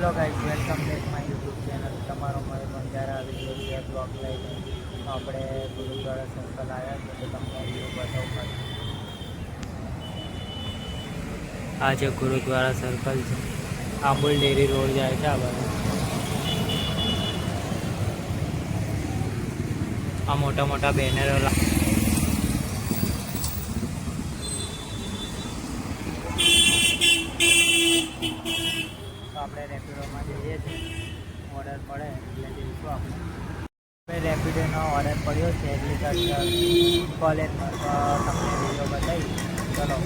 Hello guys, welcome back my YouTube channel. તમારો મને બંજારા આવી ગયો છે બ્લોગ લઈને. તો આપણે ગુરુદ્વારા સર્કલ આવ્યા છે તો તમને વ્યૂ બતાવું પડે. આ છે ગુરુદ્વારા સર્કલ છે. આંબુલ ડેરી રોડ જાય છે આ બાજુ. આ મોટા મોટા બેનરો આપણે રેપિડોમાં જઈએ છીએ. ઓર્ડર પડે એટલે જઈશું આપણે રેપિડોનો ઓર્ડર પડ્યો છે એગ્રીકલ્ચર કોલેજમાં. તો તમને વિડીયો બતાવી. ચલો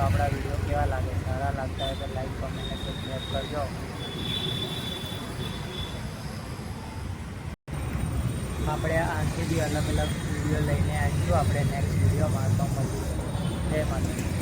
આપણા વિડીયો કેવા લાગે, સારા લાગતા હોય તો લાઈક કમેન્ટ અને સબસ્ક્રાઈબ કરજો. આપણે આનાથી બી અલગ અલગ વિડીયો લઈને આવીશું આપણે નેક્સ્ટ વિડીયોમાં. તો મળીશું. જય માતા.